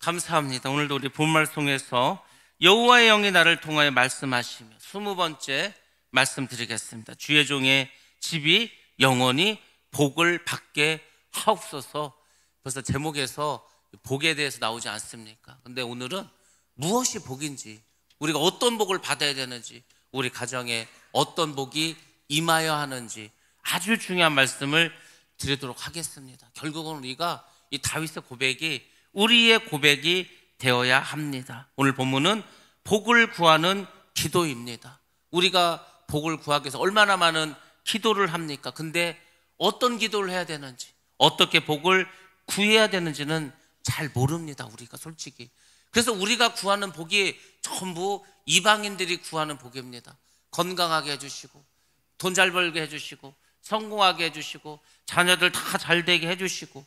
감사합니다. 오늘도 우리 본말송에서 여호와의 영이 나를 통하여 말씀하시며 20번째 말씀드리겠습니다. 주의 종의 집이 영원히 복을 받게 하옵소서. 벌써 제목에서 복에 대해서 나오지 않습니까? 근데 오늘은 무엇이 복인지, 우리가 어떤 복을 받아야 되는지, 우리 가정에 어떤 복이 임하여 하는지 아주 중요한 말씀을 드리도록 하겠습니다. 결국은 우리가 이 다윗의 고백이 우리의 고백이 되어야 합니다. 오늘 본문은 복을 구하는 기도입니다. 우리가 복을 구하기 위해서 얼마나 많은 기도를 합니까? 근데 어떤 기도를 해야 되는지, 어떻게 복을 구해야 되는지는 잘 모릅니다. 우리가 솔직히. 그래서 우리가 구하는 복이 전부 이방인들이 구하는 복입니다. 건강하게 해주시고, 돈 잘 벌게 해주시고, 성공하게 해주시고, 자녀들 다 잘 되게 해주시고,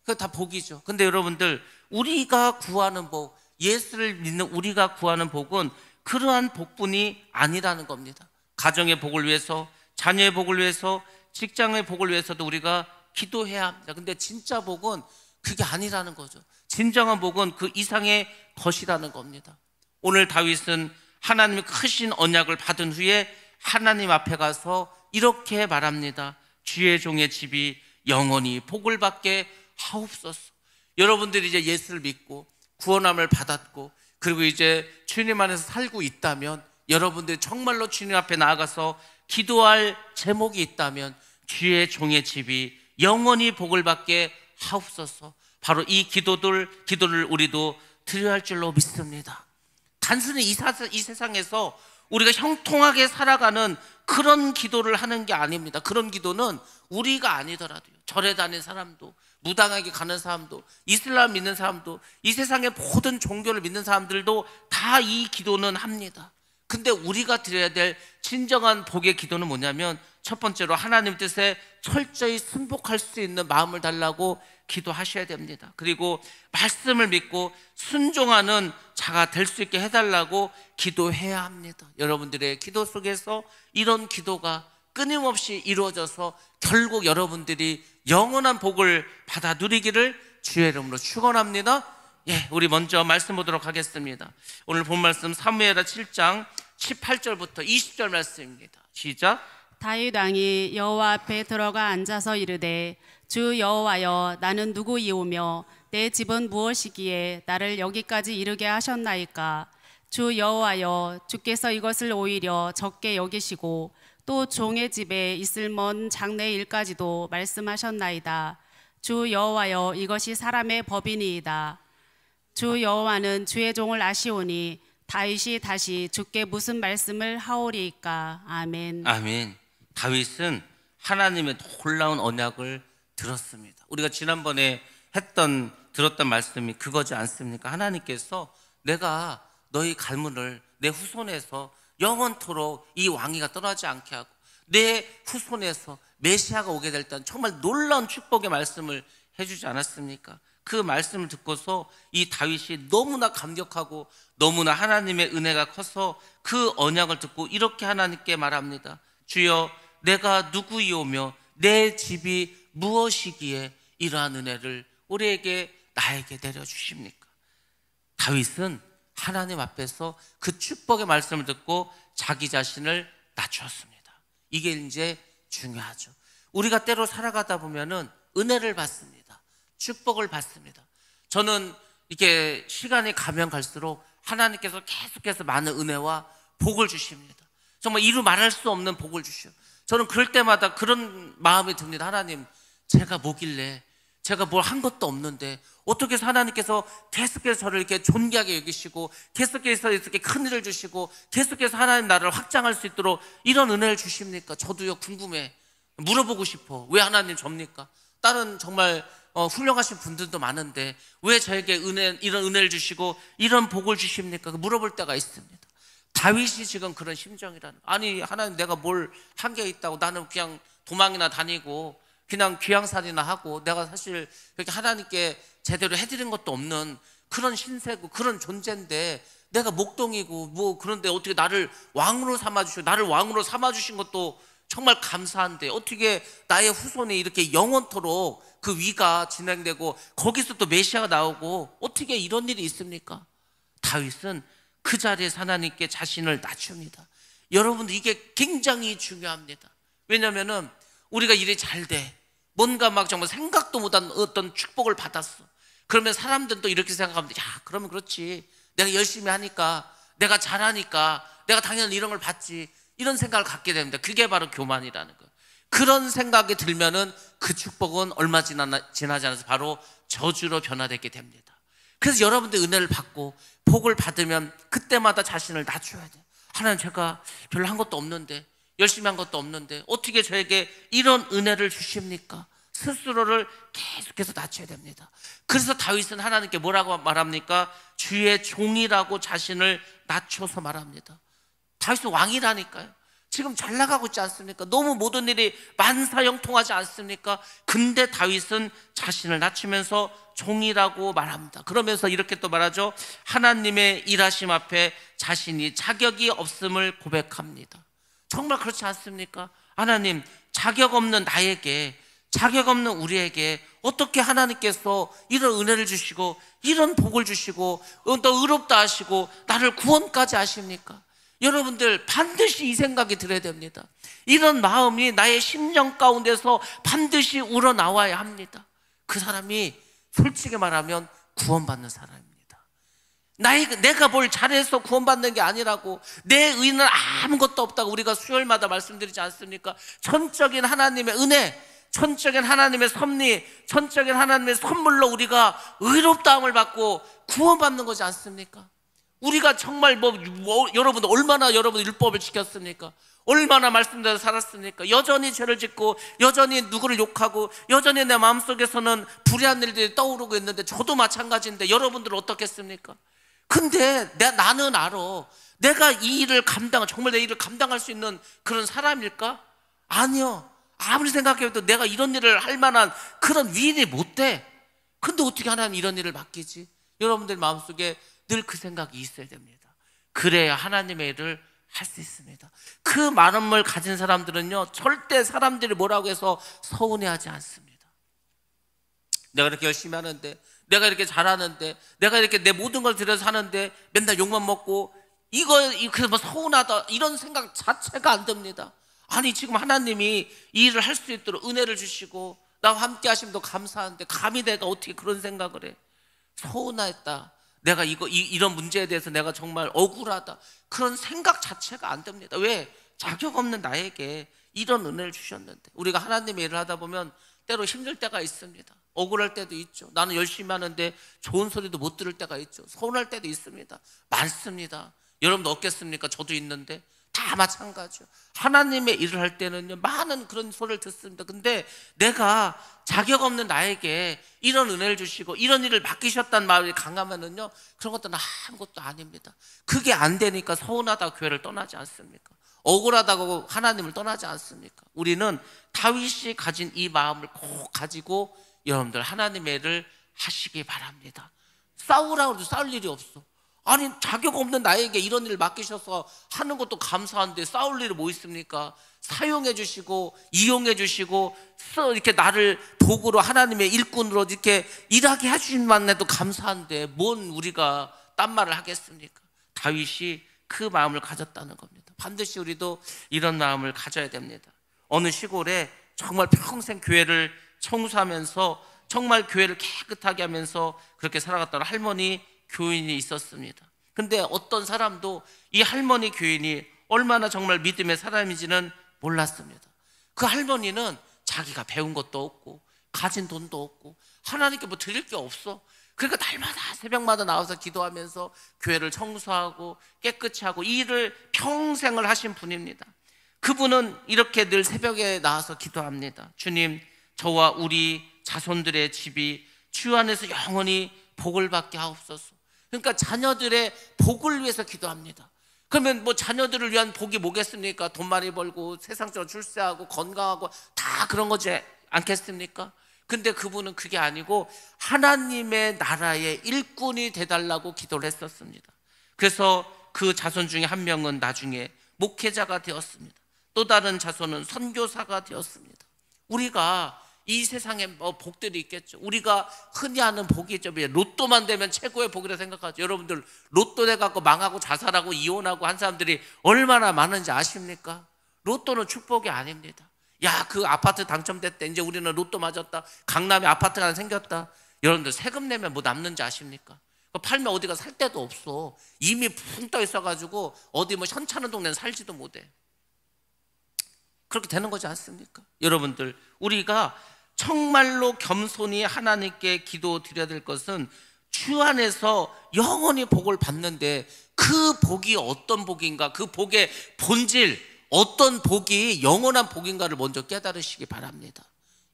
그거 다 복이죠. 근데 여러분들, 우리가 구하는 복, 예수를 믿는 우리가 구하는 복은 그러한 복뿐이 아니라는 겁니다. 가정의 복을 위해서, 자녀의 복을 위해서, 직장의 복을 위해서도 우리가 기도해야 합니다. 근데 진짜 복은 그게 아니라는 거죠. 진정한 복은 그 이상의 것이라는 겁니다. 오늘 다윗은 하나님의 크신 언약을 받은 후에 하나님 앞에 가서 이렇게 말합니다. 주의 종의 집이 영원히 복을 받게 하옵소서. 여러분들이 이제 예수를 믿고 구원함을 받았고, 그리고 이제 주님 안에서 살고 있다면, 여러분들이 정말로 주님 앞에 나아가서 기도할 제목이 있다면 주의 종의 집이 영원히 복을 받게 하옵소서. 바로 이 기도를 우리도 드려야 할 줄로 믿습니다. 단순히 이 세상에서 우리가 형통하게 살아가는 그런 기도를 하는 게 아닙니다. 그런 기도는 우리가 아니더라도요, 절에 다니는 사람도, 무당하게 가는 사람도, 이슬람 믿는 사람도, 이 세상의 모든 종교를 믿는 사람들도 다 이 기도는 합니다. 근데 우리가 드려야 될 진정한 복의 기도는 뭐냐면, 첫 번째로 하나님 뜻에 철저히 순복할 수 있는 마음을 달라고 기도하셔야 됩니다. 그리고 말씀을 믿고 순종하는 자가 될 수 있게 해달라고 기도해야 합니다. 여러분들의 기도 속에서 이런 기도가 끊임없이 이루어져서 결국 여러분들이 영원한 복을 받아 누리기를 주의 이름으로 축원합니다. 우리 먼저 말씀 보도록 하겠습니다. 오늘 본 말씀 사무엘하 7장 18절부터 20절 말씀입니다. 시작. 다윗 왕이 여호와 앞에 들어가 앉아서 이르되, 주 여호와여, 나는 누구이오며 내 집은 무엇이기에 나를 여기까지 이르게 하셨나이까? 주 여호와여, 주께서 이것을 오히려 적게 여기시고 또 종의 집에 있을 먼 장래 일까지도 말씀하셨나이다. 주 여호와여, 이것이 사람의 법이니이다. 주 여호와는 주의 종을 아시오니 다윗이 다시 주께 무슨 말씀을 하오리이까? 아멘. 아멘. 다윗은 하나님의 놀라운 언약을 들었습니다. 우리가 지난번에 들었던 말씀이 그거지 않습니까? 하나님께서 내가 너희 가문을 내 후손에서 영원토록 이 왕위가 떠나지 않게 하고 내 후손에서 메시아가 오게 될 때는 정말 놀라운 축복의 말씀을 해주지 않았습니까? 그 말씀을 듣고서 이 다윗이 너무나 감격하고 너무나 하나님의 은혜가 커서 그 언약을 듣고 이렇게 하나님께 말합니다. 주여, 내가 누구이오며 내 집이 무엇이기에 이러한 은혜를 우리에게 나에게 내려주십니까? 다윗은 하나님 앞에서 그 축복의 말씀을 듣고 자기 자신을 낮추었습니다. 이게 이제 중요하죠. 우리가 때로 살아가다 보면은 은혜를 받습니다. 축복을 받습니다. 저는 이렇게 시간이 가면 갈수록 하나님께서 계속해서 많은 은혜와 복을 주십니다. 정말 이루 말할 수 없는 복을 주셔요. 저는 그럴 때마다 그런 마음이 듭니다. 하나님, 제가 뭐길래, 제가 뭘 한 것도 없는데 어떻게 해서 하나님께서 계속해서 저를 이렇게 존귀하게 여기시고 계속해서 이렇게 큰 일을 주시고 계속해서 하나님 나라를 확장할 수 있도록 이런 은혜를 주십니까? 저도요, 궁금해. 물어보고 싶어. 왜 하나님 접니까? 다른 정말 훌륭하신 분들도 많은데 왜 저에게 이런 은혜를 주시고 이런 복을 주십니까? 물어볼 때가 있습니다. 다윗이 지금 그런 심정이라는, 아니 하나님, 내가 뭘 한 게 있다고, 나는 그냥 도망이나 다니고 그냥 귀양살이나 하고 내가 사실 그렇게 하나님께 제대로 해드린 것도 없는 그런 신세고 그런 존재인데 내가 목동이고 뭐, 그런데 어떻게 나를 왕으로 삼아주시고, 나를 왕으로 삼아주신 것도 정말 감사한데 어떻게 나의 후손이 이렇게 영원토록 그 위가 진행되고 거기서 또 메시아가 나오고 어떻게 이런 일이 있습니까? 다윗은 그 자리에서 하나님께 자신을 낮춥니다. 여러분들 이게 굉장히 중요합니다. 왜냐하면 우리가 일이 잘 돼, 뭔가 막 정말 생각도 못한 어떤 축복을 받았어. 그러면 사람들은 또 이렇게 생각하면, 야, 그러면 그렇지, 내가 열심히 하니까, 내가 잘하니까 내가 당연히 이런 걸 받지, 이런 생각을 갖게 됩니다. 그게 바로 교만이라는 거예요. 그런 생각이 들면은 그 축복은 얼마 지나지 않아서 바로 저주로 변화되게 됩니다. 그래서 여러분들 은혜를 받고 복을 받으면 그때마다 자신을 낮춰야 돼요. 하나님, 제가 별로 한 것도 없는데, 열심히 한 것도 없는데 어떻게 저에게 이런 은혜를 주십니까? 스스로를 계속해서 낮춰야 됩니다. 그래서 다윗은 하나님께 뭐라고 말합니까? 주의 종이라고 자신을 낮춰서 말합니다. 다윗은 왕이라니까요. 지금 잘 나가고 있지 않습니까? 너무 모든 일이 만사형통하지 않습니까? 근데 다윗은 자신을 낮추면서 종이라고 말합니다. 그러면서 이렇게 또 말하죠. 하나님의 일하심 앞에 자신이 자격이 없음을 고백합니다. 정말 그렇지 않습니까? 하나님, 자격 없는 나에게, 자격 없는 우리에게 어떻게 하나님께서 이런 은혜를 주시고 이런 복을 주시고 또 의롭다 하시고 나를 구원까지 하십니까? 여러분들 반드시 이 생각이 들어야 됩니다. 이런 마음이 나의 심령 가운데서 반드시 우러나와야 합니다. 그 사람이 솔직히 말하면 구원받는 사람입니다. 내가 뭘 잘해서 구원받는 게 아니라고, 내 의는 아무것도 없다고 우리가 수요일마다 말씀드리지 않습니까? 전적인 하나님의 은혜, 전적인 하나님의 섭리, 전적인 하나님의 선물로 우리가 의롭다함을 받고 구원받는 거지 않습니까? 우리가 정말 여러분 얼마나 여러분 율법을 지켰습니까? 얼마나 말씀대로 살았습니까? 여전히 죄를 짓고 여전히 누구를 욕하고 여전히 내 마음속에서는 불의한 일들이 떠오르고 있는데, 저도 마찬가지인데 여러분들은 어떻겠습니까? 근데 나는 알아, 내가 이 일을 정말 내 일을 감당할 수 있는 그런 사람일까? 아니요. 아무리 생각해도 내가 이런 일을 할 만한 그런 위인이 못 돼. 근데 어떻게 하나님 이런 일을 맡기지? 여러분들 마음속에 늘 그 생각이 있어야 됩니다. 그래야 하나님의 일을 할 수 있습니다. 그 마음을 가진 사람들은요, 절대 사람들이 뭐라고 해서 서운해하지 않습니다. 내가 이렇게 열심히 하는데, 내가 이렇게 잘하는데, 내가 이렇게 내 모든 걸 들여서 하는데 맨날 욕만 먹고 그래서 뭐 서운하다, 이런 생각 자체가 안 듭니다. 아니, 지금 하나님이 이 일을 할 수 있도록 은혜를 주시고 나와 함께 하심도 감사한데 감히 내가 어떻게 그런 생각을 해? 서운했다, 내가 이런 문제에 대해서 내가 정말 억울하다, 그런 생각 자체가 안 듭니다. 왜? 자격 없는 나에게 이런 은혜를 주셨는데. 우리가 하나님의 일을 하다 보면 때로 힘들 때가 있습니다. 억울할 때도 있죠. 나는 열심히 하는데 좋은 소리도 못 들을 때가 있죠. 서운할 때도 있습니다. 많습니다. 여러분도 없겠습니까? 저도 있는데 다 마찬가지죠. 하나님의 일을 할 때는요, 많은 그런 소리를 듣습니다. 근데 내가 자격 없는 나에게 이런 은혜를 주시고 이런 일을 맡기셨다는 마음이 강하면은요, 그런 것들은 아무것도 아닙니다. 그게 안 되니까 서운하다고 교회를 떠나지 않습니까? 억울하다고 하나님을 떠나지 않습니까? 우리는 다윗이 가진 이 마음을 꼭 가지고 여러분들 하나님의 일을 하시기 바랍니다. 싸우라고 해도 싸울 일이 없어. 아니, 자격 없는 나에게 이런 일을 맡기셔서 하는 것도 감사한데 싸울 일이 뭐 있습니까? 사용해 주시고 이용해 주시고 이렇게 나를 도구로, 하나님의 일꾼으로 이렇게 일하게 해주신만 해도 감사한데 뭔 우리가 딴 말을 하겠습니까? 다윗이 그 마음을 가졌다는 겁니다. 반드시 우리도 이런 마음을 가져야 됩니다. 어느 시골에 정말 평생 교회를 청소하면서 정말 교회를 깨끗하게 하면서 그렇게 살아갔던 할머니 교인이 있었습니다. 근데 어떤 사람도 이 할머니 교인이 얼마나 정말 믿음의 사람인지는 몰랐습니다. 그 할머니는 자기가 배운 것도 없고 가진 돈도 없고 하나님께 뭐 드릴 게 없어. 그러니까 날마다 새벽마다 나와서 기도하면서 교회를 청소하고 깨끗이 하고 이 일을 평생을 하신 분입니다. 그분은 이렇게 늘 새벽에 나와서 기도합니다. 주님, 저와 우리 자손들의 집이 주 안에서 영원히 복을 받게 하옵소서. 그러니까 자녀들의 복을 위해서 기도합니다. 그러면 뭐 자녀들을 위한 복이 뭐겠습니까? 돈 많이 벌고 세상적으로 출세하고 건강하고 다 그런 거지 않겠습니까? 근데 그분은 그게 아니고 하나님의 나라의 일꾼이 되달라고 기도를 했었습니다. 그래서 그 자손 중에 한 명은 나중에 목회자가 되었습니다. 또 다른 자손은 선교사가 되었습니다. 우리가 이 세상에 복들이 있겠죠. 우리가 흔히 하는 복이 있죠. 로또만 되면 최고의 복이라 생각하죠. 여러분들 로또 돼갖고 망하고 자살하고 이혼하고 한 사람들이 얼마나 많은지 아십니까? 로또는 축복이 아닙니다. 야, 그 아파트 당첨됐대. 이제 우리는 로또 맞았다. 강남에 아파트가 하나 생겼다. 여러분들 세금 내면 뭐 남는지 아십니까? 팔면 어디가 살 데도 없어. 이미 붕 떠 있어가지고 어디 뭐 현찮은 동네는 살지도 못해. 그렇게 되는 거지 않습니까? 여러분들, 우리가 정말로 겸손히 하나님께 기도 드려야 될 것은 주 안에서 영원히 복을 받는데, 그 복이 어떤 복인가, 그 복의 본질, 어떤 복이 영원한 복인가를 먼저 깨달으시기 바랍니다.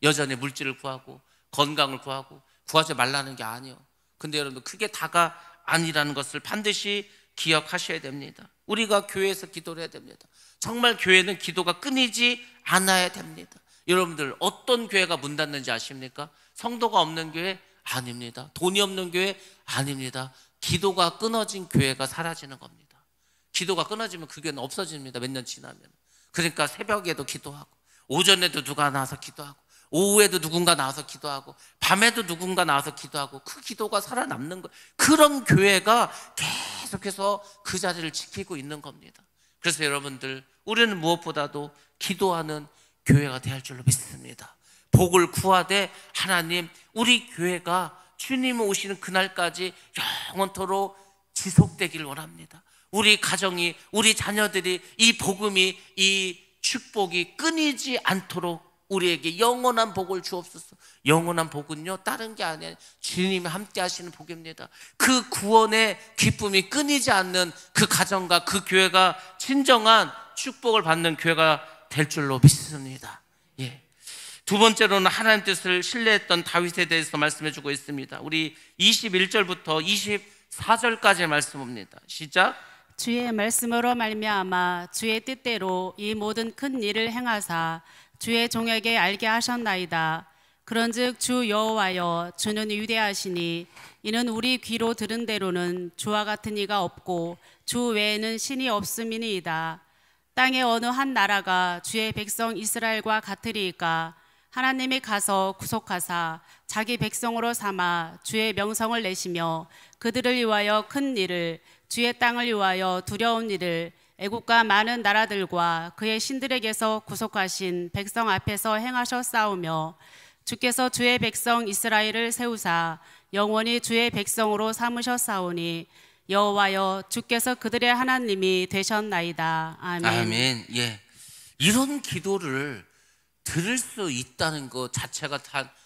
여전히 물질을 구하고 건강을 구하고 구하지 말라는 게 아니에요. 근데 여러분들, 그게 다가 아니라는 것을 반드시 기억하셔야 됩니다. 우리가 교회에서 기도를 해야 됩니다. 정말 교회는 기도가 끊이지 않아야 됩니다. 여러분들, 어떤 교회가 문 닫는지 아십니까? 성도가 없는 교회? 아닙니다. 돈이 없는 교회? 아닙니다. 기도가 끊어진 교회가 사라지는 겁니다. 기도가 끊어지면 그 교회는 없어집니다. 몇 년 지나면. 그러니까 새벽에도 기도하고, 오전에도 누가 나와서 기도하고, 오후에도 누군가 나와서 기도하고, 밤에도 누군가 나와서 기도하고, 그 기도가 살아남는 거, 그런 교회가 계속해서 그 자리를 지키고 있는 겁니다. 그래서 여러분들, 우리는 무엇보다도 기도하는 교회가 되어야 할 줄로 믿습니다. 복을 구하되 하나님, 우리 교회가 주님 오시는 그날까지 영원토록 지속되길 원합니다. 우리 가정이, 우리 자녀들이 이 복음이, 이 축복이 끊이지 않도록 우리에게 영원한 복을 주옵소서. 영원한 복은요, 다른 게 아니에요. 주님이 함께 하시는 복입니다. 그 구원의 기쁨이 끊이지 않는 그 가정과 그 교회가 진정한 축복을 받는 교회가 될 줄로 믿습니다. 예. 두 번째로는 하나님 뜻을 신뢰했던 다윗에 대해서 말씀해 주고 있습니다. 우리 21절부터 24절까지의 말씀입니다. 시작. 주의 말씀으로 말미암아 주의 뜻대로 이 모든 큰 일을 행하사 주의 종에게 알게 하셨나이다. 그런즉 주 여호와여, 주는 위대하시니 이는 우리 귀로 들은 대로는 주와 같은 이가 없고 주 외에는 신이 없음이니이다. 땅의 어느 한 나라가 주의 백성 이스라엘과 같으리이까? 하나님이 가서 구속하사 자기 백성으로 삼아 주의 명성을 내시며 그들을 위하여 큰 일을, 주의 땅을 위하여 두려운 일을 애국과 많은 나라들과 그의 신들에게서 구속하신 백성 앞에서 행하셨사오며, 주께서 주의 백성 이스라엘을 세우사 영원히 주의 백성으로 삼으셨사오니 여호와여, 주께서 그들의 하나님이 되셨나이다. 아멘. 아멘. 예, 이런 기도를 들을 수 있다는 것 자체가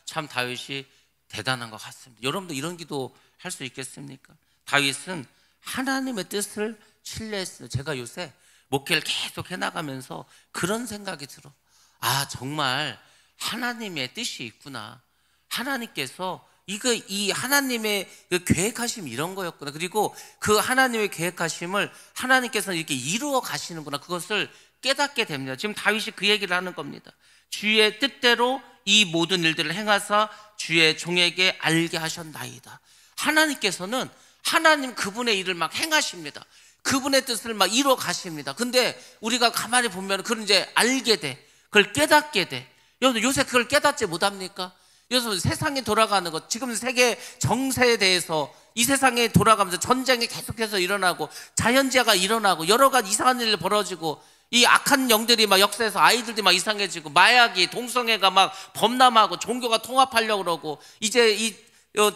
참 다윗이 대단한 것 같습니다. 여러분도 이런 기도 할 수 있겠습니까? 다윗은 하나님의 뜻을 신뢰했어요. 제가 요새 목회를 계속 해나가면서 그런 생각이 들어. 아, 정말 하나님의 뜻이 있구나. 하나님께서 이 하나님의 그 계획하심 이런 거였구나. 그리고 그 하나님의 계획하심을 하나님께서 이렇게 이루어 가시는구나. 그것을 깨닫게 됩니다. 지금 다윗이 그 얘기를 하는 겁니다. 주의 뜻대로 이 모든 일들을 행하사 주의 종에게 알게 하셨나이다. 하나님께서는 하나님 그분의 일을 막 행하십니다. 그분의 뜻을 막 이루어 가십니다. 근데 우리가 가만히 보면 그걸 이제 알게 돼. 그걸 깨닫게 돼. 여러분, 요새 그걸 깨닫지 못합니까? 요새 세상이 돌아가는 것, 지금 세계 정세에 대해서 이 세상에 돌아가면서 전쟁이 계속해서 일어나고 자연재해가 일어나고 여러 가지 이상한 일이 벌어지고 이 악한 영들이 막 역사에서 아이들이 막 이상해지고 마약이, 동성애가 막 범람하고 종교가 통합하려고 그러고 이제 이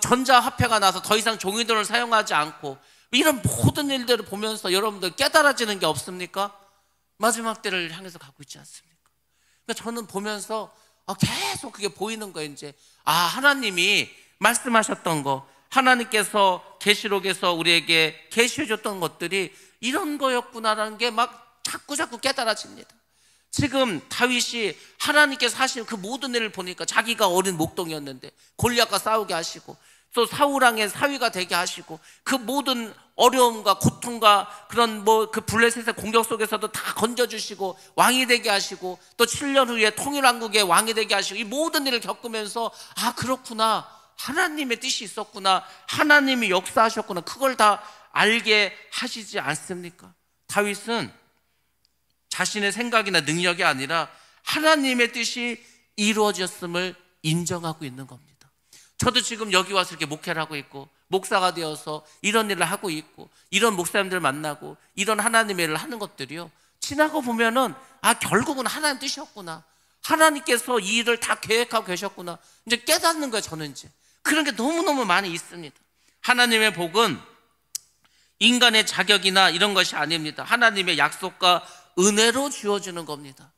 전자화폐가 나서 더 이상 종이돈을 사용하지 않고 이런 모든 일들을 보면서 여러분들 깨달아지는 게 없습니까? 마지막 때를 향해서 가고 있지 않습니까? 그러니까 저는 보면서 계속 그게 보이는 거예요. 이제 하나님이 말씀하셨던 거, 하나님께서 계시록에서 우리에게 계시해 줬던 것들이 이런 거였구나라는 게 막 자꾸 깨달아집니다. 지금 다윗이 하나님께서 하신 그 모든 일을 보니까 자기가 어린 목동이었는데 골리앗과 싸우게 하시고 또 사울왕의 사위가 되게 하시고 그 모든 어려움과 고통과 그런 그 블레셋의 공격 속에서도 다 건져주시고 왕이 되게 하시고 또 7년 후에 통일왕국의 왕이 되게 하시고 이 모든 일을 겪으면서 그렇구나, 하나님의 뜻이 있었구나, 하나님이 역사하셨구나, 그걸 다 알게 하시지 않습니까? 다윗은 자신의 생각이나 능력이 아니라 하나님의 뜻이 이루어졌음을 인정하고 있는 겁니다. 저도 지금 여기 와서 이렇게 목회를 하고 있고 목사가 되어서 이런 일을 하고 있고 이런 목사님들 만나고 이런 하나님의 일을 하는 것들이요, 지나고 보면은 결국은 하나님 뜻이었구나, 하나님께서 이 일을 다 계획하고 계셨구나, 이제 깨닫는 거예요. 저는 이제 그런 게 너무너무 많이 있습니다. 하나님의 복은 인간의 자격이나 이런 것이 아닙니다. 하나님의 약속과 은혜로 주어지는 겁니다.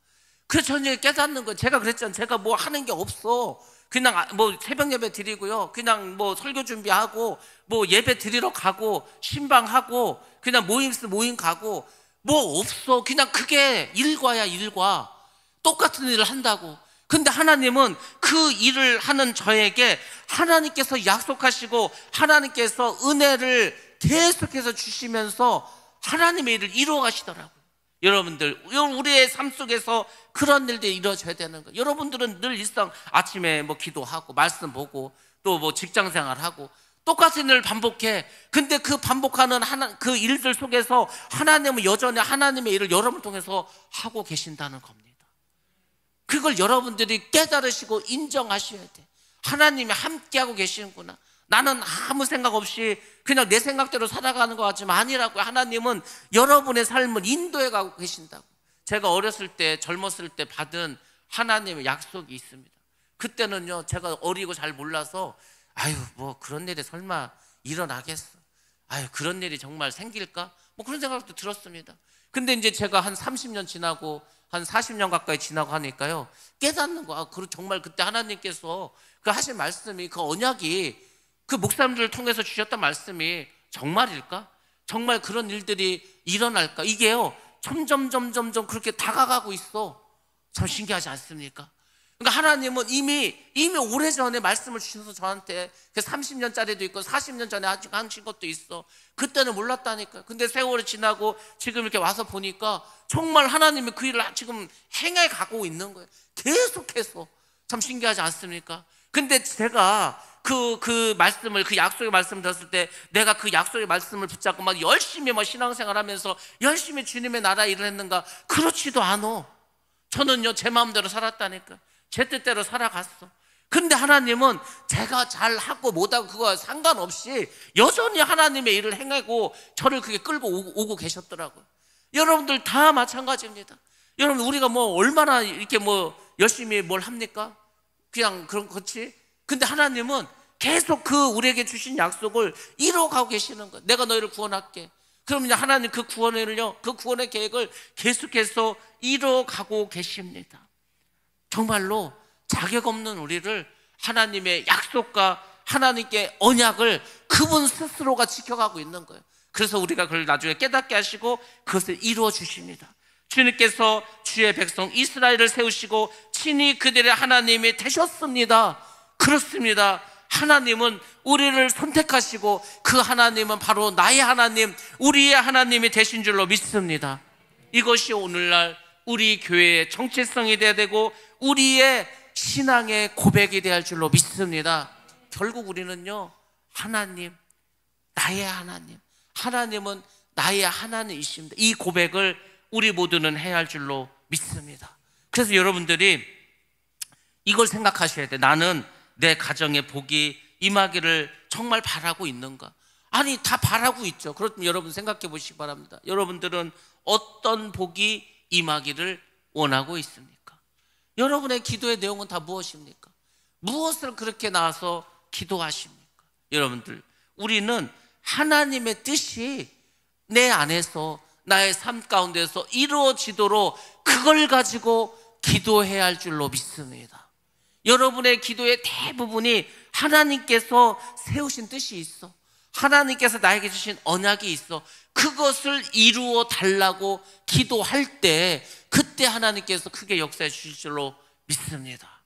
그래서 저는 깨닫는 거예요. 제가 그랬잖아요. 제가 뭐 하는 게 없어. 그냥 뭐 새벽 예배 드리고요, 그냥 뭐 설교 준비하고 뭐 예배 드리러 가고 신방하고 그냥 모임 가고 뭐 없어. 그냥 그게 일과야, 일과. 똑같은 일을 한다고. 근데 하나님은 그 일을 하는 저에게 하나님께서 약속하시고 하나님께서 은혜를 계속해서 주시면서 하나님의 일을 이루어 가시더라고요. 여러분들, 우리의 삶 속에서 그런 일들이 이루어져야 되는 거예요. 여러분들은 늘 일상 아침에 뭐 기도하고 말씀 보고 또 뭐 직장 생활하고 똑같은 일을 반복해. 근데 그 반복하는 그 일들 속에서 하나님은 여전히 하나님의 일을 여러분을 통해서 하고 계신다는 겁니다. 그걸 여러분들이 깨달으시고 인정하셔야 돼. 하나님이 함께하고 계시는구나. 나는 아무 생각 없이 그냥 내 생각대로 살아가는 것 같지만 아니라고요. 하나님은 여러분의 삶을 인도해 가고 계신다고. 제가 어렸을 때, 젊었을 때 받은 하나님의 약속이 있습니다. 그때는요, 제가 어리고 잘 몰라서 뭐 그런 일이 설마 일어나겠어, 그런 일이 정말 생길까, 뭐 그런 생각도 들었습니다. 근데 이제 제가 한 30년 지나고 한 40년 가까이 지나고 하니까요, 깨닫는 거야. 정말 그때 하나님께서 그 하신 말씀이, 그 언약이, 그 목사님들을 통해서 주셨던 말씀이 정말일까? 정말 그런 일들이 일어날까? 이게요, 점점 그렇게 다가가고 있어. 참 신기하지 않습니까? 그러니까 하나님은 이미 오래전에 말씀을 주셔서 저한테, 그 30년짜리도 있고 40년 전에 하신 것도 있어. 그때는 몰랐다니까요. 근데 세월이 지나고 지금 이렇게 와서 보니까 정말 하나님이 그 일을 지금 행해 가고 있는 거예요. 계속해서. 참 신기하지 않습니까? 근데 제가 그 말씀을, 그 약속의 말씀을 들었을 때 내가 그 약속의 말씀을 붙잡고 막 열심히 신앙생활 하면서 열심히 주님의 나라 일을 했는가? 그렇지도 않아. 저는요, 제 마음대로 살았다니까. 제 뜻대로 살아갔어. 근데 하나님은 제가 잘하고 못하고 그거 상관없이 여전히 하나님의 일을 행하고 저를 그게 끌고 오고 계셨더라고요. 여러분들 다 마찬가지입니다. 여러분, 우리가 뭐 얼마나 이렇게 뭐 열심히 뭘 합니까? 그냥 그렇지. 근데 하나님은 계속 우리에게 주신 약속을 이뤄가고 계시는 거예요. 내가 너희를 구원할게. 그럼 하나님 그 구원의 계획을 계속해서 이뤄가고 계십니다. 정말로 자격 없는 우리를 하나님의 약속과 하나님께 언약을 그분 스스로가 지켜가고 있는 거예요. 그래서 우리가 그걸 나중에 깨닫게 하시고 그것을 이루어 주십니다. 주님께서 주의 백성 이스라엘을 세우시고 친히 그들의 하나님이 되셨습니다. 그렇습니다. 하나님은 우리를 선택하시고 그 하나님은 바로 나의 하나님, 우리의 하나님이 되신 줄로 믿습니다. 이것이 오늘날 우리 교회의 정체성이 되어야 되고 우리의 신앙의 고백이 되어야 할 줄로 믿습니다. 결국 우리는요, 하나님, 나의 하나님, 하나님은 나의 하나님이십니다. 이 고백을 우리 모두는 해야 할 줄로 믿습니다. 그래서 여러분들이 이걸 생각하셔야 돼. 나는 내 가정에 복이 임하기를 정말 바라고 있는가? 아니, 다 바라고 있죠. 그렇다면 여러분 생각해 보시기 바랍니다. 여러분들은 어떤 복이 임하기를 원하고 있습니까? 여러분의 기도의 내용은 다 무엇입니까? 무엇을 그렇게 나와서 기도하십니까? 여러분들, 우리는 하나님의 뜻이 내 안에서 나의 삶 가운데서 이루어지도록 그걸 가지고 기도해야 할 줄로 믿습니다. 여러분의 기도의 대부분이 하나님께서 세우신 뜻이 있어. 하나님께서 나에게 주신 언약이 있어. 그것을 이루어 달라고 기도할 때 그때 하나님께서 크게 역사해 주실 줄로 믿습니다.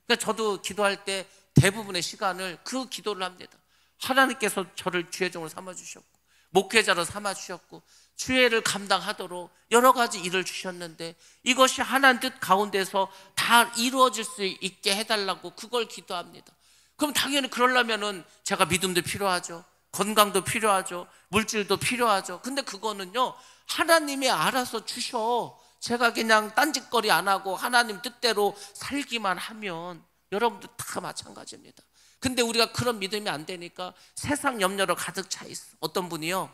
그러니까 저도 기도할 때 대부분의 시간을 그 기도를 합니다. 하나님께서 저를 주의 종으로 삼아주셨고 목회자로 삼아주셨고 주의를 감당하도록 여러 가지 일을 주셨는데 이것이 하나님 뜻 가운데서 다 이루어질 수 있게 해달라고 그걸 기도합니다. 그럼 당연히 그러려면은 제가 믿음도 필요하죠. 건강도 필요하죠. 물질도 필요하죠. 근데 그거는요, 하나님이 알아서 주셔. 제가 그냥 딴짓거리 안 하고 하나님 뜻대로 살기만 하면 여러분들 다 마찬가지입니다. 근데 우리가 그런 믿음이 안 되니까 세상 염려로 가득 차 있어. 어떤 분이요,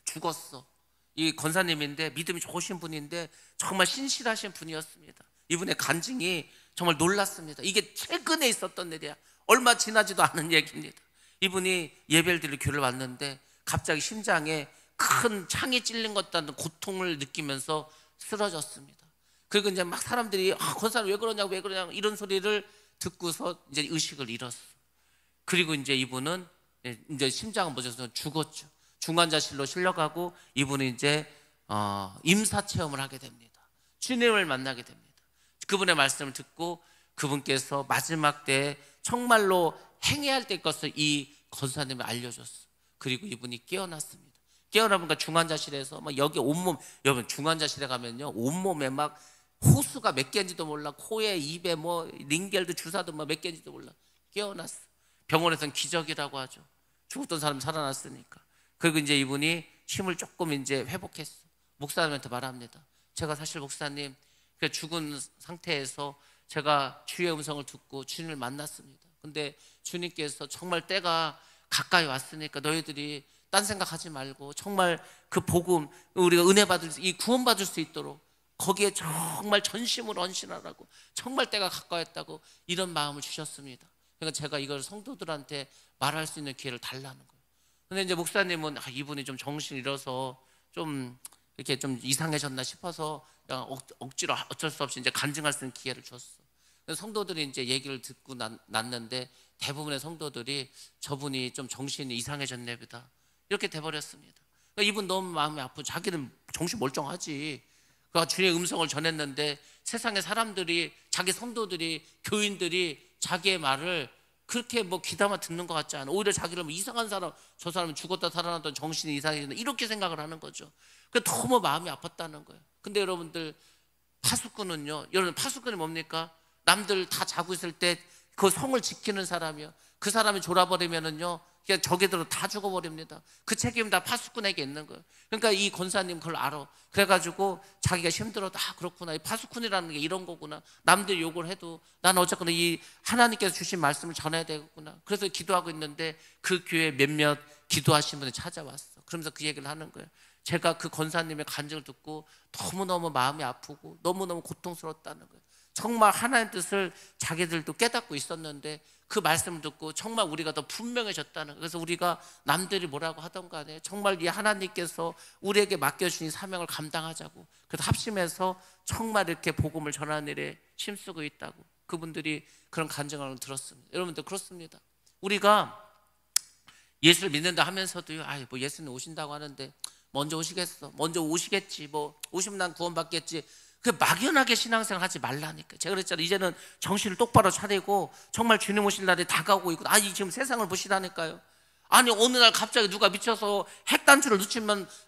죽었어. 이 권사님인데 믿음이 좋으신 분인데 정말 신실하신 분이었습니다. 이분의 간증이 정말 놀랐습니다. 이게 최근에 있었던 일이야. 얼마 지나지도 않은 얘기입니다. 이분이 예배를 드릴 교회를 왔는데 갑자기 심장에 큰 창이 찔린 것 같다는 고통을 느끼면서 쓰러졌습니다. 그리고 이제 막 사람들이 권사님 왜 그러냐고 왜 그러냐고 이런 소리를 듣고서 이제 의식을 잃었어. 그리고 이제 이분은 이제 심장은 멎어서 죽었죠. 중환자실로 실려가고 이분은 이제 임사 체험을 하게 됩니다. 주님을 만나게 됩니다. 그분의 말씀을 듣고 그분께서 마지막 때에 정말로 행해야 할 때 것을 이 권사님을 알려줬어. 그리고 이분이 깨어났습니다. 깨어나보니까 중환자실에서 막 여기 온몸, 여러분 중환자실에 가면요 온몸에 막 호수가 몇 개인지도 몰라. 코에 입에 뭐 링겔도 주사도 뭐 몇 개인지도 몰라. 깨어났어. 병원에서는 기적이라고 하죠. 죽었던 사람 살아났으니까. 그리고 이제 이분이 힘을 조금 이제 회복했어. 목사님한테 말합니다. 제가 사실 목사님 죽은 상태에서 제가 주의 음성을 듣고 주님을 만났습니다. 근데 주님께서 정말 때가 가까이 왔으니까 너희들이 딴 생각하지 말고 정말 그 복음 우리가 은혜 받을 이 구원 받을 수 있도록 거기에 정말 전심으로 헌신하라고 정말 때가 가까웠다고 이런 마음을 주셨습니다. 그러니까 제가 이걸 성도들한테 말할 수 있는 기회를 달라는 거예요. 근데 이제 목사님은 이분이 좀 정신을 잃어서 좀 이렇게 좀 이상해졌나 싶어서 그냥 억지로 어쩔 수 없이 이제 간증할 수 있는 기회를 줬어. 그래서 성도들이 이제 얘기를 듣고 났는데 대부분의 성도들이 저분이 좀 정신이 이상해졌네 보다 이렇게 돼버렸습니다. 그러니까 이분 너무 마음이 아프고 자기는 정신 멀쩡하지. 그러니까 주의 음성을 전했는데 세상의 사람들이 자기 성도들이 교인들이 자기의 말을 그렇게 뭐 귀담아 듣는 것 같지 않아. 오히려 자기를 뭐 이상한 사람, 저 사람은 죽었다 살아났던 정신이 이상해진다 이렇게 생각을 하는 거죠. 그 너무 마음이 아팠다는 거예요. 근데 여러분들 파수꾼은요, 여러분 파수꾼이 뭡니까? 남들 다 자고 있을 때 그 성을 지키는 사람이요. 그 사람이 졸아버리면은요 그냥 저기들은 다 죽어버립니다. 그 책임은 다 파수꾼에게 있는 거예요. 그러니까 이 권사님 그걸 알아. 그래가지고 자기가 힘들어도 그렇구나. 이 파수꾼이라는 게 이런 거구나. 남들이 욕을 해도 난 어쨌거나 이 하나님께서 주신 말씀을 전해야 되겠구나. 그래서 기도하고 있는데 그 교회 몇몇 기도하신 분이 찾아왔어. 그러면서 그 얘기를 하는 거예요. 제가 그 권사님의 간증을 듣고 너무너무 마음이 아프고 너무너무 고통스러웠다는 거예요. 정말 하나님의 뜻을 자기들도 깨닫고 있었는데 그 말씀을 듣고 정말 우리가 더 분명해졌다는 거예요. 그래서 우리가 남들이 뭐라고 하던 간에 정말 이 하나님께서 우리에게 맡겨주신 사명을 감당하자고 그래서 합심해서 정말 이렇게 복음을 전하는 일에 힘쓰고 있다고 그분들이 그런 간증을 들었습니다. 여러분들 그렇습니다. 우리가 예수를 믿는다 하면서도요, 뭐 예수님 오신다고 하는데 먼저 오시겠어, 먼저 오시겠지, 뭐 오시면 난 구원받겠지. 그 막연하게 신앙생활 하지 말라니까. 제가 그랬잖아요. 이제는 정신을 똑바로 차리고 정말 주님 오실 날이 다가오고 있고 지금 세상을 보시라니까요. 아니 어느 날 갑자기 누가 미쳐서 핵단추를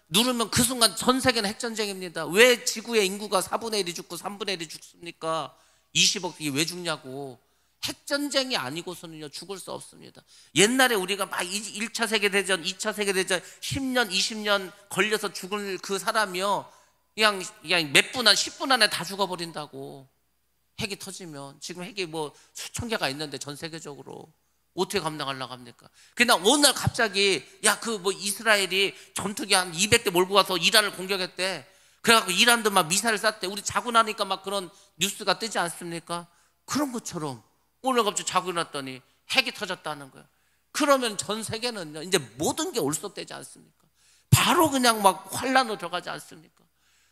누르면 그 순간 전 세계는 핵전쟁입니다. 왜 지구의 인구가 4분의 1이 죽고 3분의 1이 죽습니까? 20억 이게 왜 죽냐고. 핵전쟁이 아니고서는요 죽을 수 없습니다. 옛날에 우리가 막 1차 세계대전 2차 세계대전 10년 20년 걸려서 죽을 그 사람이요 그냥 몇 분 한 10분 안에 다 죽어버린다고. 핵이 터지면 지금 핵이 뭐 수천 개가 있는데 전 세계적으로 어떻게 감당하려고 합니까? 그냥 어느 날 갑자기 그 뭐 이스라엘이 전투기 한 200대 몰고 가서 이란을 공격했대. 그래갖고 이란도 막 미사일 쐈대. 우리 자고 나니까 막 그런 뉴스가 뜨지 않습니까? 그런 것처럼 오늘 갑자기 자고 일어났더니 핵이 터졌다는 거예요. 그러면 전 세계는요 이제 모든 게 올속되지 않습니까? 바로 그냥 막 환란으로 들어가지 않습니까?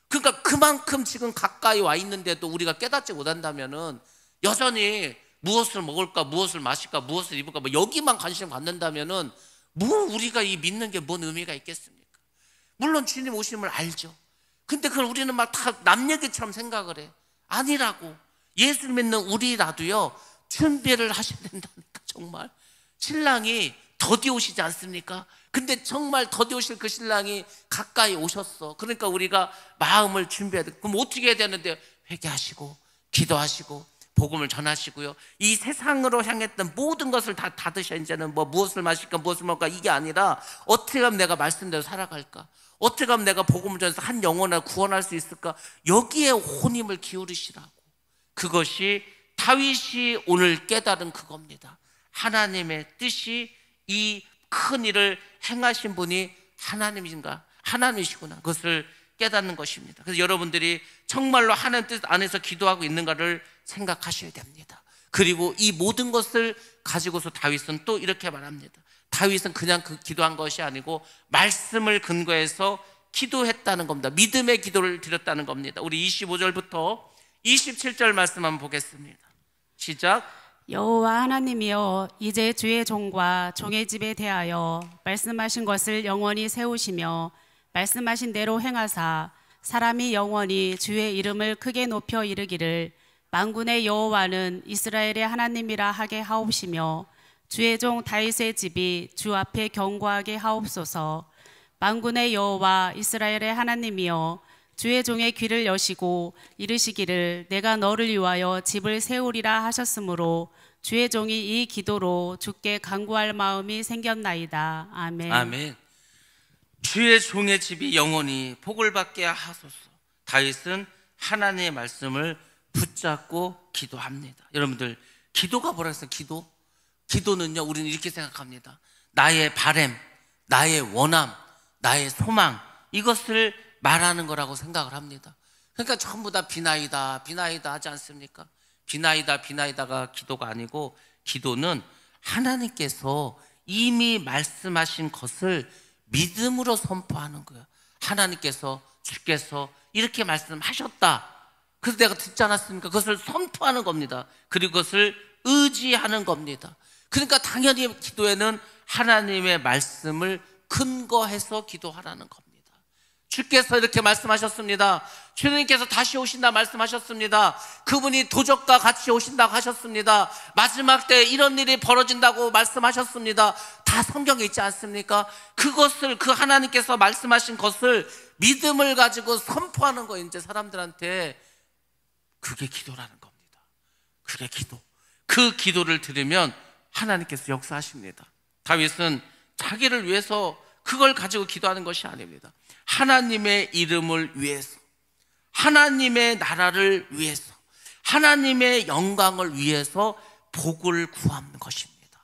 그러니까 그만큼 지금 가까이 와 있는데도 우리가 깨닫지 못한다면은 여전히 무엇을 먹을까, 무엇을 마실까, 무엇을 입을까, 뭐 여기만 관심 갖는다면은 뭐 우리가 이 믿는 게 뭔 의미가 있겠습니까? 물론 주님 오심을 알죠. 근데 그걸 우리는 막 다 남 얘기처럼 생각을 해. 아니라고. 예수 믿는 우리라도요 준비를 하셔야 된다니까. 정말 신랑이 더디 오시지 않습니까? 근데 정말 더디 오실 그 신랑이 가까이 오셨어. 그러니까 우리가 마음을 준비해야 돼. 그럼 어떻게 해야 되는데? 회개하시고 기도하시고 복음을 전하시고요. 이 세상으로 향했던 모든 것을 다 닫으셔. 이제는 뭐 무엇을 마실까 무엇을 먹을까 이게 아니라 어떻게 하면 내가 말씀대로 살아갈까, 어떻게 하면 내가 복음을 전해서 한 영혼을 구원할 수 있을까? 여기에 혼힘을 기울이시라고. 그것이 다윗이 오늘 깨달은 그겁니다. 하나님의 뜻이 이 큰 일을 행하신 분이 하나님이신가? 하나님이시구나. 그것을 깨닫는 것입니다. 그래서 여러분들이 정말로 하나님 뜻 안에서 기도하고 있는가를 생각하셔야 됩니다. 그리고 이 모든 것을 가지고서 다윗은 또 이렇게 말합니다. 다윗은 그냥 그 기도한 것이 아니고 말씀을 근거해서 기도했다는 겁니다. 믿음의 기도를 드렸다는 겁니다. 우리 25절부터 27절 말씀 한번 보겠습니다. 시작. 여호와 하나님이여, 이제 주의 종과 종의 집에 대하여 말씀하신 것을 영원히 세우시며 말씀하신 대로 행하사 사람이 영원히 주의 이름을 크게 높여 이르기를 만군의 여호와는 이스라엘의 하나님이라 하게 하옵시며 주의 종 다윗의 집이 주 앞에 견고하게 하옵소서. 만군의 여호와 이스라엘의 하나님이여, 주의 종의 귀를 여시고 이르시기를 내가 너를 위하여 집을 세우리라 하셨으므로 주의 종이 이 기도로 주께 간구할 마음이 생겼나이다. 아멘. 아멘. 주의 종의 집이 영원히 복을 받게 하소서. 다윗은 하나님의 말씀을 붙잡고 기도합니다. 여러분들, 기도가 뭐라 했어요? 기도는요, 우리는 이렇게 생각합니다. 나의 바램, 나의 원함, 나의 소망, 이것을 말하는 거라고 생각을 합니다. 그러니까 전부 다 비나이다 하지 않습니까? 비나이다가 기도가 아니고, 기도는 하나님께서 이미 말씀하신 것을 믿음으로 선포하는 거예요. 하나님께서, 주께서 이렇게 말씀하셨다. 그래서 내가 듣지 않았습니까? 그것을 선포하는 겁니다. 그리고 그것을 의지하는 겁니다. 그러니까 당연히 기도에는 하나님의 말씀을 근거해서 기도하라는 겁니다. 주께서 이렇게 말씀하셨습니다. 주님께서 다시 오신다 말씀하셨습니다. 그분이 도적과 같이 오신다고 하셨습니다. 마지막 때 이런 일이 벌어진다고 말씀하셨습니다. 다 성경에 있지 않습니까? 그것을, 그 하나님께서 말씀하신 것을 믿음을 가지고 선포하는 거예요. 이제 사람들한테. 그게 기도라는 겁니다. 그게 기도. 그 기도를 들으면 하나님께서 역사하십니다. 다윗은 자기를 위해서 그걸 가지고 기도하는 것이 아닙니다. 하나님의 이름을 위해서, 하나님의 나라를 위해서, 하나님의 영광을 위해서 복을 구하는 것입니다.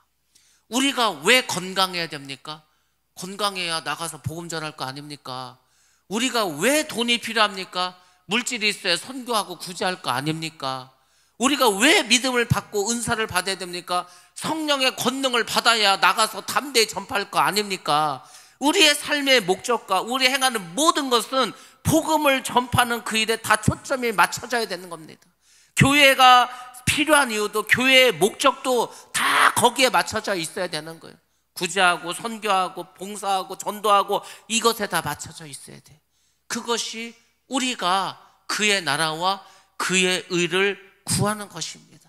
우리가 왜 건강해야 됩니까? 건강해야 나가서 복음 전할 거 아닙니까? 우리가 왜 돈이 필요합니까? 물질이 있어야 선교하고 구제할 거 아닙니까? 우리가 왜 믿음을 받고 은사를 받아야 됩니까? 성령의 권능을 받아야 나가서 담대히 전파할 거 아닙니까? 우리의 삶의 목적과 우리 행하는 모든 것은 복음을 전파하는 그 일에 다 초점이 맞춰져야 되는 겁니다. 교회가 필요한 이유도, 교회의 목적도 다 거기에 맞춰져 있어야 되는 거예요. 구제하고 선교하고 봉사하고 전도하고 이것에 다 맞춰져 있어야 돼. 그것이 우리가 그의 나라와 그의 의를 구하는 것입니다.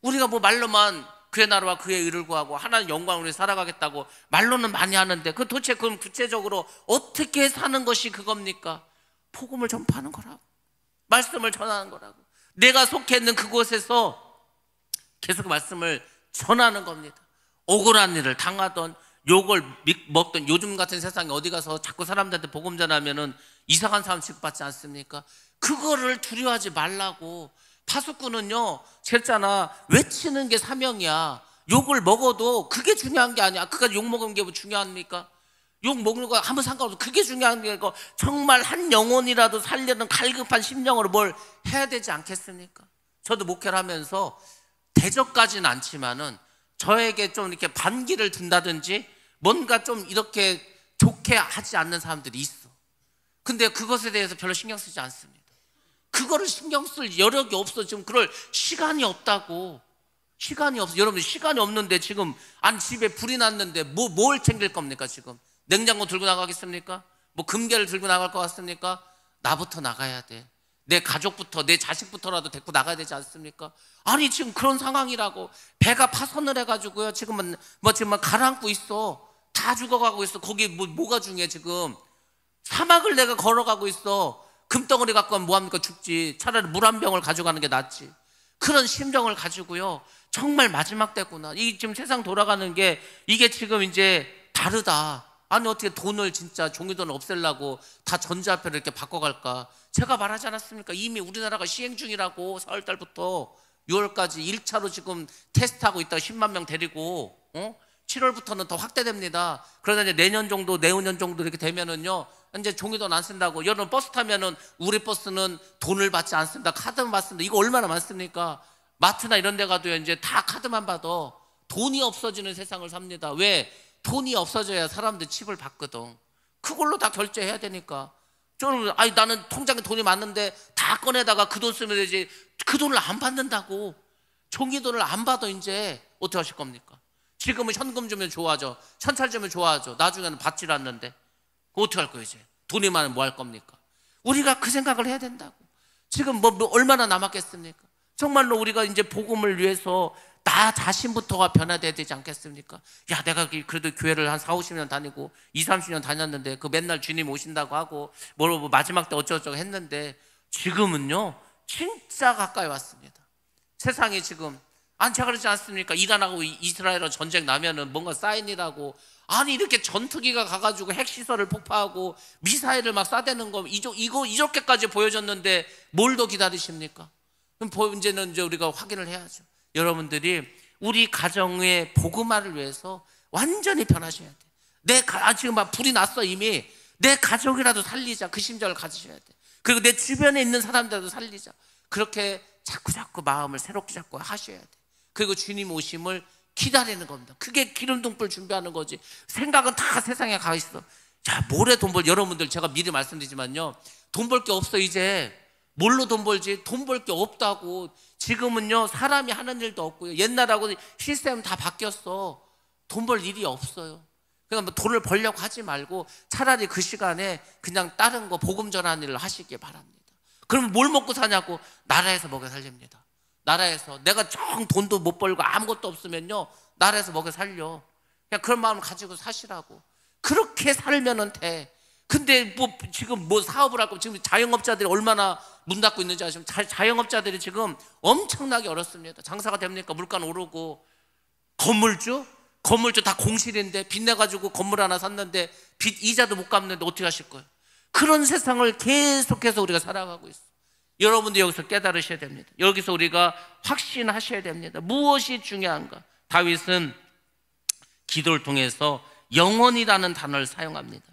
우리가 뭐 말로만 그의 나라와 그의 의를 구하고 하나님 영광을 위해 살아가겠다고 말로는 많이 하는데, 그 도대체 그럼 구체적으로 어떻게 사는 것이 그겁니까? 복음을 전파하는 거라고, 말씀을 전하는 거라고, 내가 속해 있는 그곳에서 계속 말씀을 전하는 겁니다. 억울한 일을 당하던, 욕을 먹던, 요즘 같은 세상에 어디 가서 자꾸 사람들한테 복음 전하면은 이상한 사람 취급받지 않습니까? 그거를 두려워하지 말라고. 파수꾼은요, jes잖아, 외치는 게 사명이야. 욕을 먹어도 그게 중요한 게 아니야. 그까지 욕 먹은 게 뭐 중요합니까? 욕 먹는 거 아무 상관없어. 그게 중요한 게 아니고 정말 한 영혼이라도 살리는 갈급한 심령으로 뭘 해야 되지 않겠습니까? 저도 목회를 하면서 대적까지는 않지만은 저에게 좀 이렇게 반기를 든다든지 뭔가 좀 이렇게 좋게 하지 않는 사람들이 있어. 근데 그것에 대해서 별로 신경 쓰지 않습니다. 그거를 신경 쓸 여력이 없어. 지금 그럴 시간이 없다고. 시간이 없어. 여러분, 시간이 없는데 지금 집에 불이 났는데 뭘 챙길 겁니까? 지금 냉장고 들고 나가겠습니까? 뭐 금괴를 들고 나갈 것 같습니까? 나부터 나가야 돼. 내 가족부터, 내 자식부터라도 데리고 나가야 되지 않습니까? 아니, 지금 그런 상황이라고. 배가 파손을 해가지고요, 지금은 지금 가라앉고 있어. 다 죽어가고 있어. 거기 뭐가 중요해? 지금 사막을 내가 걸어가고 있어. 금덩어리 갖고 가면 뭐합니까? 죽지. 차라리 물 한 병을 가져가는 게 낫지. 그런 심정을 가지고요, 정말 마지막 때구나, 이 지금 세상 돌아가는 게 이게 지금 이제 다르다. 아니 어떻게 돈을 진짜 종이돈을 없애려고 다 전자화폐로 이렇게 바꿔갈까? 제가 말하지 않았습니까? 이미 우리나라가 시행 중이라고 4월 달부터 6월까지 1차로 지금 테스트하고 있다가 10만 명 데리고 7월부터는 더 확대됩니다. 그러다 이제 내년 정도 내후년 정도 이렇게 되면은요 이제 종이돈 안 쓴다고. 여러분 버스 타면은 우리 버스는 돈을 받지 않습니다. 카드만 받습니다. 이거 얼마나 많습니까? 마트나 이런 데 가도 이제 다 카드만 받아. 돈이 없어지는 세상을 삽니다. 왜? 돈이 없어져야 사람들 칩을 받거든. 그걸로 다 결제해야 되니까. 저는 나는 통장에 돈이 많은데 다 꺼내다가 그 돈 쓰면 되지. 그 돈을 안 받는다고. 종이돈을 안 받아. 이제 어떻게 하실 겁니까? 지금은 현금 주면 좋아하죠. 현찰 주면 좋아하죠. 나중에는 받질 않는데 어떻게 할 거예요? 이제 돈이 많으면 뭐 할 겁니까? 우리가 그 생각을 해야 된다고. 지금 뭐 얼마나 남았겠습니까? 정말로 우리가 이제 복음을 위해서 나 자신부터가 변화돼야 되지 않겠습니까? 야, 내가 그래도 교회를 한 4, 50년 다니고 2, 30년 다녔는데 그 맨날 주님 오신다고 하고 뭐 마지막 때 어쩌고저쩌고 했는데 지금은요 진짜 가까이 왔습니다. 세상이 지금 제가 그러지 않습니까? 이란하고 이스라엘하고 전쟁 나면은 뭔가 사인이라고. 아니 이렇게 전투기가 가가지고 핵시설을 폭파하고 미사일을 막 쏴대는 거 이거 이렇게까지 보여줬는데 뭘 더 기다리십니까? 그럼 이제는 이제 우리가 확인을 해야죠. 여러분들이 우리 가정의 복음화를 위해서 완전히 변하셔야 돼. 지금 막 불이 났어 이미. 내 가족이라도 살리자. 그 심정을 가지셔야 돼. 그리고 내 주변에 있는 사람들도 살리자. 그렇게 자꾸 마음을 새롭게 잡고 하셔야 돼. 그리고 주님 오심을 기다리는 겁니다. 그게 기름등불 준비하는 거지. 생각은 다 세상에 가 있어. 자, 뭐래 돈 벌? 여러분들 제가 미리 말씀드리지만요, 돈 벌 게 없어. 이제 뭘로 돈 벌지? 돈 벌 게 없다고. 지금은요 사람이 하는 일도 없고요, 옛날하고 시스템 다 바뀌었어. 돈 벌 일이 없어요. 그러니까 뭐 돈을 벌려고 하지 말고 차라리 그 시간에 그냥 다른 거 복음 전하는 일을 하시기 바랍니다. 그러면 뭘 먹고 사냐고? 나라에서 먹여 살립니다. 나라에서. 내가 정 돈도 못 벌고 아무것도 없으면요 나라에서 먹여 살려. 그냥 그런 마음을 가지고 사시라고. 그렇게 살면은 돼. 근데 뭐 지금 뭐 사업을 하고 지금 자영업자들이 얼마나 문 닫고 있는지 아시면 자영업자들이 지금 엄청나게 어렵습니다. 장사가 됩니까? 물가는 오르고. 건물주 다 공실인데 빚 내가지고 건물 하나 샀는데 빚 이자도 못 갚는데 어떻게 하실 거예요? 그런 세상을 계속해서 우리가 살아가고 있어요. 여러분도 여기서 깨달으셔야 됩니다. 여기서 우리가 확신하셔야 됩니다. 무엇이 중요한가? 다윗은 기도를 통해서 영원이라는 단어를 사용합니다.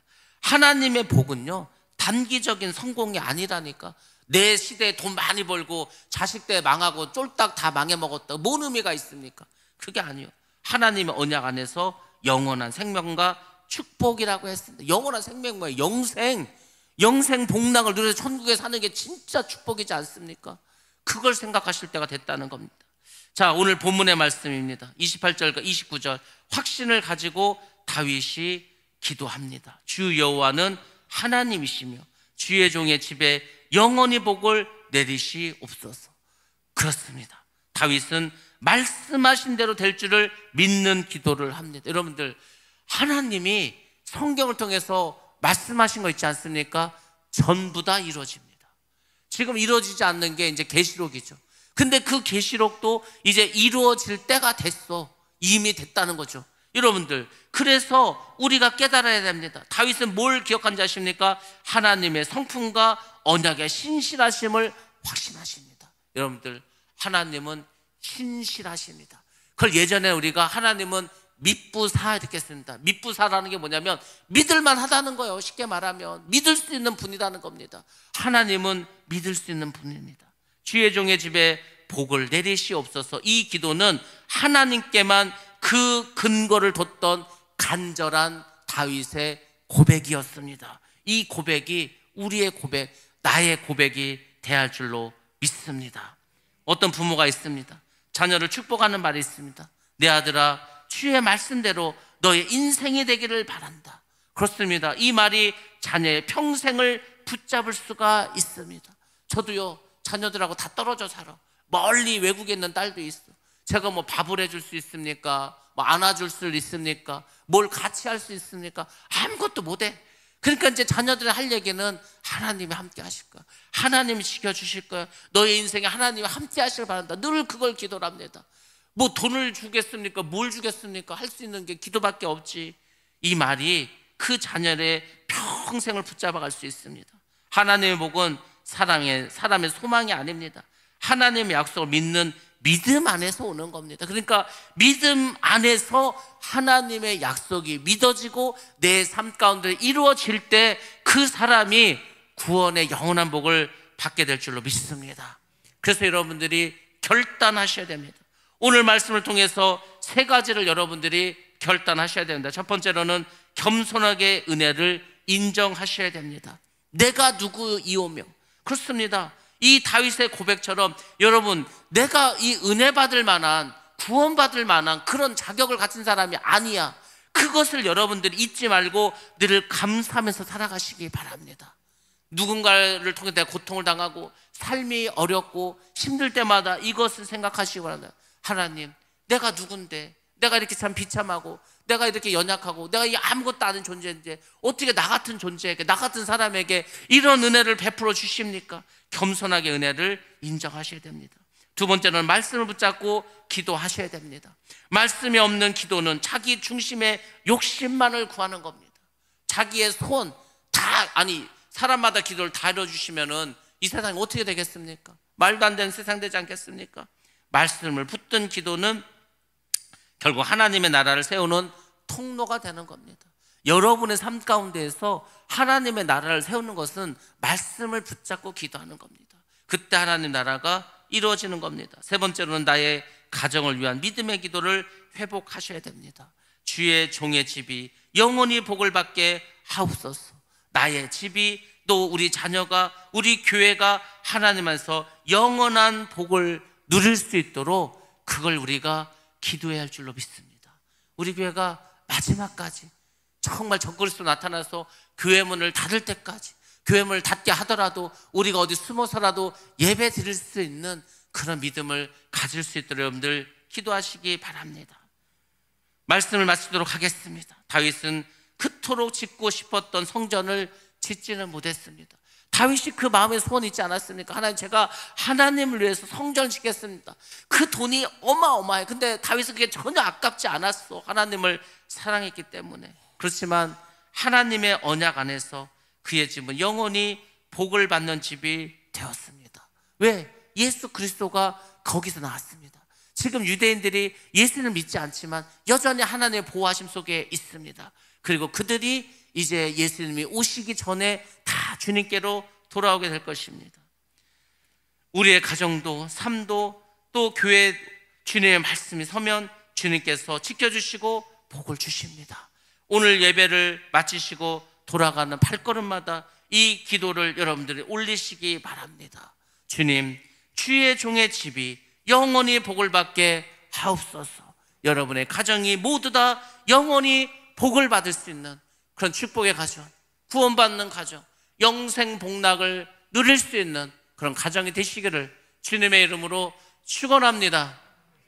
하나님의 복은요 단기적인 성공이 아니라니까. 내 시대에 돈 많이 벌고 자식 때 망하고 쫄딱 다 망해먹었다, 뭔 의미가 있습니까? 그게 아니에요. 하나님의 언약 안에서 영원한 생명과 축복이라고 했습니다. 영원한 생명이 뭐예요? 영생 복락을 누려서 천국에 사는 게 진짜 축복이지 않습니까? 그걸 생각하실 때가 됐다는 겁니다. 자, 오늘 본문의 말씀입니다. 28절과 29절. 확신을 가지고 다윗이 기도합니다. 주 여호와는 하나님이시며 주의 종의 집에 영원히 복을 내리시옵소서. 그렇습니다. 다윗은 말씀하신 대로 될 줄을 믿는 기도를 합니다. 여러분들, 하나님이 성경을 통해서 말씀하신 거 있지 않습니까? 전부 다 이루어집니다. 지금 이루어지지 않는 게 이제 계시록이죠. 근데 그 계시록도 이제 이루어질 때가 됐어. 이미 됐다는 거죠. 여러분들, 그래서 우리가 깨달아야 됩니다. 다윗은 뭘 기억한지 아십니까? 하나님의 성품과 언약의 신실하심을 확신하십니다. 여러분들, 하나님은 신실하십니다. 그걸 예전에 우리가 하나님은 믿부사 이렇게 씁니다. 믿부사라는 게 뭐냐면 믿을만 하다는 거예요. 쉽게 말하면 믿을 수 있는 분이라는 겁니다. 하나님은 믿을 수 있는 분입니다. 주의 종의 집에 복을 내리시옵소서. 이 기도는 하나님께만 그 근거를 뒀던 간절한 다윗의 고백이었습니다. 이 고백이 우리의 고백, 나의 고백이 돼야 할 줄로 믿습니다. 어떤 부모가 있습니다. 자녀를 축복하는 말이 있습니다. 내 아들아, 주의 말씀대로 너의 인생이 되기를 바란다. 그렇습니다. 이 말이 자녀의 평생을 붙잡을 수가 있습니다. 저도요, 자녀들하고 다 떨어져 살아. 멀리 외국에 있는 딸도 있어. 제가 뭐 밥을 해줄 수 있습니까? 뭐 안아줄 수 있습니까? 뭘 같이 할 수 있습니까? 아무것도 못해. 그러니까 이제 자녀들이 할 얘기는 하나님이 함께 하실 거야. 하나님이 지켜주실 거야. 너의 인생에 하나님이 함께 하시길 바란다. 늘 그걸 기도를 합니다. 뭐 돈을 주겠습니까? 뭘 주겠습니까? 할 수 있는 게 기도밖에 없지. 이 말이 그 그 자녀의 평생을 붙잡아갈 수 있습니다. 하나님의 복은 사람의 소망이 아닙니다. 하나님의 약속을 믿는 믿음 안에서 오는 겁니다. 그러니까 믿음 안에서 하나님의 약속이 믿어지고 내 삶 가운데 이루어질 때 그 사람이 구원의 영원한 복을 받게 될 줄로 믿습니다. 그래서 여러분들이 결단하셔야 됩니다. 오늘 말씀을 통해서 세 가지를 여러분들이 결단하셔야 됩니다. 첫 번째로는 겸손하게 은혜를 인정하셔야 됩니다. 내가 누구이오며, 그렇습니다. 이 다윗의 고백처럼 여러분, 내가 이 은혜 받을 만한, 구원받을 만한 그런 자격을 가진 사람이 아니야. 그것을 여러분들이 잊지 말고 늘 감사하면서 살아가시기 바랍니다. 누군가를 통해 내가 고통을 당하고 삶이 어렵고 힘들 때마다 이것을 생각하시기 바랍니다. 하나님, 내가 누군데, 내가 이렇게 참 비참하고, 내가 이렇게 연약하고, 내가 이 아무것도 아닌 존재인데 어떻게 나 같은 존재에게, 나 같은 사람에게 이런 은혜를 베풀어 주십니까? 겸손하게 은혜를 인정하셔야 됩니다. 두 번째는 말씀을 붙잡고 기도하셔야 됩니다. 말씀이 없는 기도는 자기 중심의 욕심만을 구하는 겁니다. 자기의 소원 사람마다 기도를 다 이뤄주시면은 이 세상이 어떻게 되겠습니까? 말도 안 되는 세상 되지 않겠습니까? 말씀을 붙든 기도는 결국 하나님의 나라를 세우는 통로가 되는 겁니다. 여러분의 삶 가운데에서 하나님의 나라를 세우는 것은 말씀을 붙잡고 기도하는 겁니다. 그때 하나님 나라가 이루어지는 겁니다. 세 번째로는 나의 가정을 위한 믿음의 기도를 회복하셔야 됩니다. 주의 종의 집이 영원히 복을 받게 하옵소서. 나의 집이, 또 우리 자녀가, 우리 교회가 하나님 안에서 영원한 복을 누릴 수 있도록 그걸 우리가 기도해야 할 줄로 믿습니다. 우리 교회가 마지막까지 정말 적그리스도 나타나서 교회 문을 닫을 때까지, 교회 문을 닫게 하더라도 우리가 어디 숨어서라도 예배 드릴 수 있는 그런 믿음을 가질 수 있도록 여러분들 기도하시기 바랍니다. 말씀을 마치도록 하겠습니다. 다윗은 그토록 짓고 싶었던 성전을 짓지는 못했습니다. 다윗이 그 마음에 소원이 있지 않았습니까? 하나님, 제가 하나님을 위해서 성전을 짓겠습니다. 그 돈이 어마어마해. 근데 다윗은 그게 전혀 아깝지 않았어. 하나님을 사랑했기 때문에. 그렇지만 하나님의 언약 안에서 그의 집은 영원히 복을 받는 집이 되었습니다. 왜? 예수 그리스도가 거기서 나왔습니다. 지금 유대인들이 예수를 믿지 않지만 여전히 하나님의 보호하심 속에 있습니다. 그리고 그들이 이제 예수님이 오시기 전에 다 주님께로 돌아오게 될 것입니다. 우리의 가정도, 삶도, 또 교회 주님의 말씀이 서면 주님께서 지켜주시고 복을 주십니다. 오늘 예배를 마치시고 돌아가는 발걸음마다 이 기도를 여러분들이 올리시기 바랍니다. 주님, 주의 종의 집이 영원히 복을 받게 하옵소서. 여러분의 가정이 모두 다 영원히 복을 받을 수 있는 그런 축복의 가정, 구원받는 가정, 영생 복락을 누릴 수 있는 그런 가정이 되시기를 주님의 이름으로 축원합니다.